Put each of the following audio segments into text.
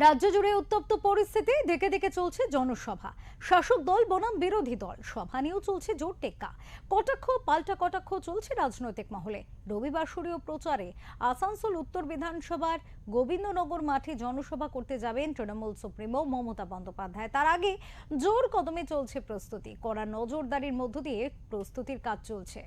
রাজ্য জুড়ে উত্তপ্ত পরিস্থিতি, দিকে দিকে চলছে জনসভা। শাসক দল বনাম বিরোধী দল, সভা নিয়েও চলছে জোর টেক্কা। কটাক্ষ পাল্টা কটাক্ষ চলছে রাজনৈতিক মহলে। রবিবার শুরুও প্রচারে আসানসোল উত্তর বিধানসভার গোবিন্দনগর মাঠে জনসভা করতে যাবেন তৃণমূল সুপ্রিমো মমতা বন্দ্যোপাধ্যায়। তার আগে জোর কদমে চলছে প্রস্তুতি, কড়া নজরদারির মধ্য দিয়ে প্রস্তুতির কাজ চলছে।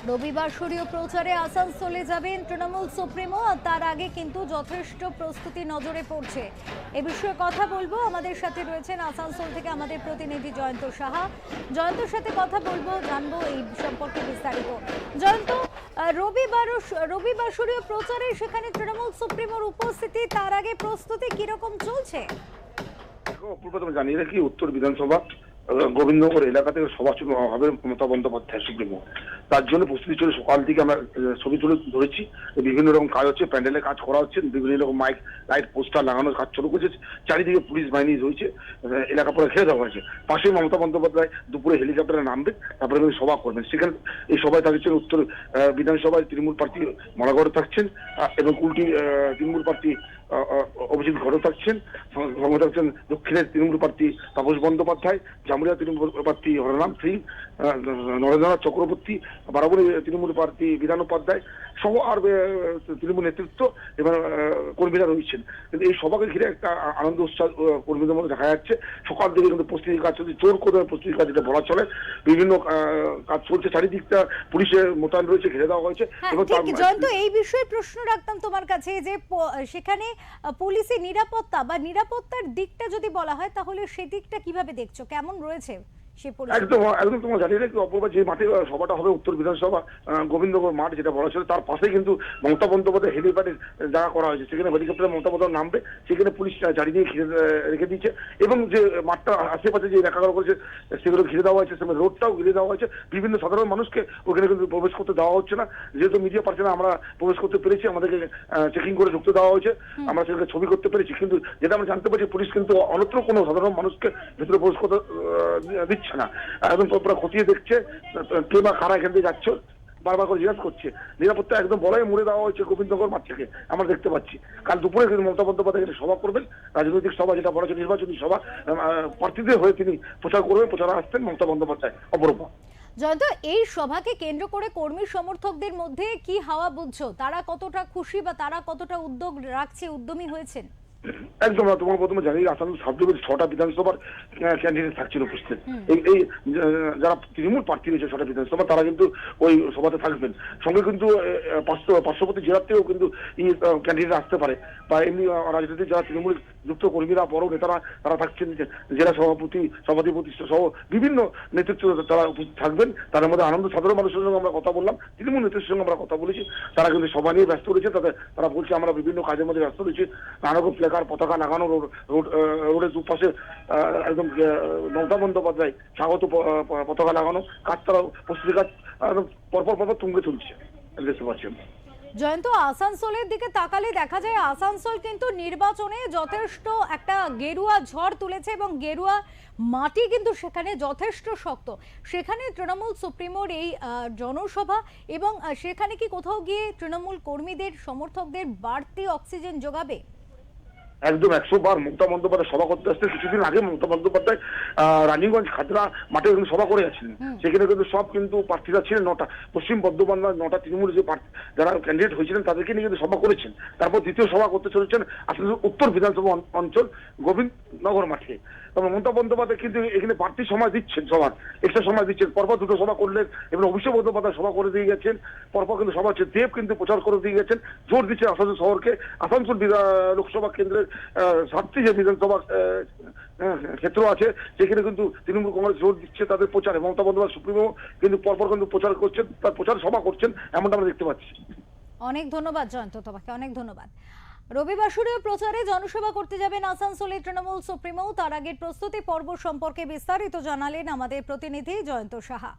রবিবার শুরুও প্রচারে আসানসোলে যাবেন তৃণমূল সুপ্রিমো, আর তার আগে কিন্তু যথেষ্ট প্রস্তুতি নজরে পড়ছে। এ বিষয়ে কথা বলবো, আমাদের সাথে রয়েছেন আসানসোল থেকে আমাদের প্রতিনিধি জয়ন্ত সাহা। জয়ন্তর সাথে কথা বলবো, জানবো এই সম্পর্কে বিস্তারিত। জয়ন্ত, রবিবার শুরুও প্রচারে সেখানে তৃণমূল সুপ্রিমোর উপস্থিতি, তার আগে প্রস্তুতি কিরকম চলছে? প্রথমে জানিয়ে রাখি, উত্তর বিধানসভা গোবিন্দনগর এলাকা থেকে সভা শুরু হবে মমতা বন্দ্যোপাধ্যায় সুপ্রিমো। তার জন্য প্রস্তুতি চলে, সকাল থেকে আমরা ছবি তুলে ধরেছি। বিভিন্ন রকম কাজ হচ্ছে, প্যান্ডেলের কাজ করা হচ্ছে, বিভিন্ন রকম মাইক লাইট পোস্টার লাগানোর কাজ শুরু করেছে। চারিদিকে পুলিশ বাহিনী রয়েছে, এলাকা পুরো ঘিরে দেওয়া হয়েছে। পাশে মমতা বন্দ্যোপাধ্যায় দুপুরে হেলিকপ্টারে নামবে, তারপরে সভা করবেন। সেখানে এই সভায় থাকছেন উত্তর বিধানসভায় তৃণমূল প্রার্থী মালাগড় থাকছেন, এবং কুলটি তৃণমূল প্রার্থী অভিজিৎ ঘটক থাকছেন। সঙ্গে থাকছেন দক্ষিণের তৃণমূল প্রার্থী তাপস বন্দ্যোপাধ্যায়, জামুরিয়া তৃণমূল প্রার্থী হরনাম সিং, নরেন্দ্রনাথ চক্রবর্তী, বারাবণী তৃণমূল প্রার্থী বিধান উপাধ্যায় সহ আর তৃণমূল নেতৃত্ব এবং কর্মীরা রয়েছেন। কিন্তু এই সভাকে ঘিরে একটা আনন্দ উৎসাহ কর্মীদের মধ্যে দেখা যাচ্ছে। সকাল থেকে কিন্তু প্রস্তুতির কাজ চলছে, জোর কদমে প্রস্তুতির কাজ যেটা বলা চলে। বিভিন্ন কাজ চলছে, চারিদিকটা পুলিশের মোতায়েন রয়েছে, ঘিরে দেওয়া হয়েছে। জয়ন্ত, এই বিষয়ে প্রশ্ন রাখতাম তোমার কাছে যে সেখানে পুলিশের নিরাপত্তা বা নিরাপত্তার দিকটা যদি বলা হয়, তাহলে সেদিকটা কিভাবে দেখছো, কেমন রয়েছে? একদম একদম তোমার জানিয়ে রাখি অপূর্বা, যে মাঠে সভাটা হবে উত্তর বিধানসভা গোবিন্দনগর মাঠ যেটা বলা ছিল, তার পাশে কিন্তু মমতা বন্দ্যোপাধ্যায় হেলিপ্যাডের জায়গা করা হয়েছে। সেখানে হেলিকপ্টারে মমতা বন্দ্যোপাধ্যায় নামবে, সেখানে পুলিশ চারিদিকে ঘিরে রেখে দিয়েছে। এবং যে মাঠটা আশেপাশে যে এলাকাগুলো করেছে সেগুলো ঘিরে দেওয়া হয়েছে, সেখানে রোডটাও ঘিরে দেওয়া হয়েছে। বিভিন্ন সাধারণ মানুষকে ওখানে কিন্তু প্রবেশ করতে দেওয়া হচ্ছে না। যেহেতু মিডিয়া পারছে না, আমরা প্রবেশ করতে পেরেছি, আমাদেরকে চেকিং করে ঢুকতে দেওয়া হয়েছে, আমরা সেখানে ছবি করতে পেরেছি। কিন্তু যেটা আমরা জানতে পারছি, পুলিশ কিন্তু অন্যত্র কোনো সাধারণ মানুষকে ভেতরে প্রবেশ করতে দিচ্ছে না। একদম পুরো খতিয়ে দেখছে কে বা কারা এখান দিয়ে যাচ্ছে, বারবার করে জিজ্ঞাসা করছে। নিরাপত্তা একদম বলাই মুড়ে দেওয়া হয়েছে গোবিন্দনগর মাঠ থেকে, আমরা দেখতে পাচ্ছি। কাল দুপুরে কিন্তু মমতা বন্দ্যোপাধ্যায় সভা করবেন, রাজনৈতিক সভা যেটা বলা হচ্ছে নির্বাচনী সভা। প্রার্থীদের হয়ে তিনি প্রচার করবেন, প্রচারে আসছেন মমতা বন্দ্যোপাধ্যায়। অপরূপা। জয়ন্ত, এই সভাকে কেন্দ্র করে কর্মী সমর্থকদের মধ্যে কি হাওয়া বুঝছো? তারা কতটা খুশি বা তারা কতটা উদ্যোগ রাখছে, উদ্যমী হয়েছেন? একদম তোমার প্রথমে জানি, আসানসোল সাবডিভিশন 6টা বিধানসভার ক্যান্ডিডেট থাকছিল উপস্থিত। এই যারা তৃণমূল প্রার্থী রয়েছে 6টা বিধানসভা, তারা কিন্তু ওই সভাতে থাকবেন। সঙ্গে কিন্তু পার্শ্ববর্তী জেলার থেকেও কিন্তু ক্যান্ডিডেট আসতে পারে, বা এমনি রাজনীতির যারা তৃণমূল যুক্ত কর্মীরা, বড় নেতারা তারা থাকছেন। জেলা সভাপতি সভাধিপতি সহ বিভিন্ন নেতৃত্ব তারা উপস্থিত থাকবেন। তার মধ্যে আনন্দ সাধারণ মানুষের সঙ্গে আমরা কথা বললাম, তৃণমূল নেতৃত্বের সঙ্গে আমরা কথা বলেছি। তারা কিন্তু সভা নিয়ে ব্যস্ত রয়েছে, তারা বলছে আমরা বিভিন্ন কাজের মধ্যে ব্যস্ত রয়েছি। নানা রকম পতাকা লাগানো, রোডের দুপাশে একদম মমতা বন্দ্যোপাধ্যায় স্বাগত পতাকা লাগানো কাজ, তারা প্রস্তুতি কাজ পরপর তুঙ্গে তুলছে, দেখতে পাচ্ছেন। জয়ন্ত, আসানসোলের দিকে তাকালে দেখা যায় আসানসোল কিন্তু নির্বাচনে যথেষ্ট একটা গেরুয়া ঝড় তুলেছে, এবং গেরুয়া মাটি কিন্তু সেখানে যথেষ্ট শক্ত। সেখানে তৃণমূল সুপ্রিমোর এই জনসভা, এবং সেখানে কি কোথাও গিয়ে তৃণমূল কর্মীদের সমর্থকদের বাড়তি অক্সিজেন যোগাবে? একদম 100 বার মমতা বন্দ্যোপাধ্যায় সভা করতে আসছে। কিছুদিন আগে মমতা বন্দ্যোপাধ্যায় রানীগঞ্জ খাতড়া মাঠে সভা করে যাচ্ছিলেন। সেখানে কিন্তু সব কিন্তু প্রার্থীরা ছিলেন, 9টা পশ্চিম বর্ধমান 9টা তৃণমূল যে যারা ক্যান্ডিডেট হয়েছিলেন তাদেরকে নিয়ে কিন্তু সভা করেছেন। তারপর দ্বিতীয় সভা করতে চলেছেন আসলে উত্তর বিধানসভা অঞ্চল গোবিন্দনগর মাঠে। তবে মমতা বন্দ্যোপাধ্যায় কিন্তু এখানে বাড়তি সময় দিচ্ছেন, সবার এক্সট্রা সময় দিচ্ছেন। পরপর দুটো সভা করলেন, এবং অভিষেক বন্দ্যোপাধ্যায় সভা করে দিয়ে গেছেন। পরপর কিন্তু সভা হচ্ছে, দেব কিন্তু প্রচার করে দিয়ে গেছেন। জোর দিচ্ছেন আসানসোল শহরকে, আসানসোল লোকসভা কেন্দ্রের 7টি যে বিধানসভা ক্ষেত্র আছে, সেখানে কিন্তু তৃণমূল কংগ্রেস জোর দিচ্ছে তাদের প্রচারে। মমতা বন্দ্যোপাধ্যায় সুপ্রিমো কিন্তু পরপর কিন্তু প্রচার করছেন, তার প্রচার সভা করছেন, এমনটা আমরা দেখতে পাচ্ছি। অনেক ধন্যবাদ জয়ন্ত, তোমাকে অনেক ধন্যবাদ। রবিবাসরীয় প্রচারে জনসভা করতে যাবেন আসানসোলে তৃণমূল সুপ্রিমো। তার আগের প্রস্তুতি পর্ব সম্পর্কে বিস্তারিত জানালেন আমাদের প্রতিনিধি জয়ন্ত সাহা।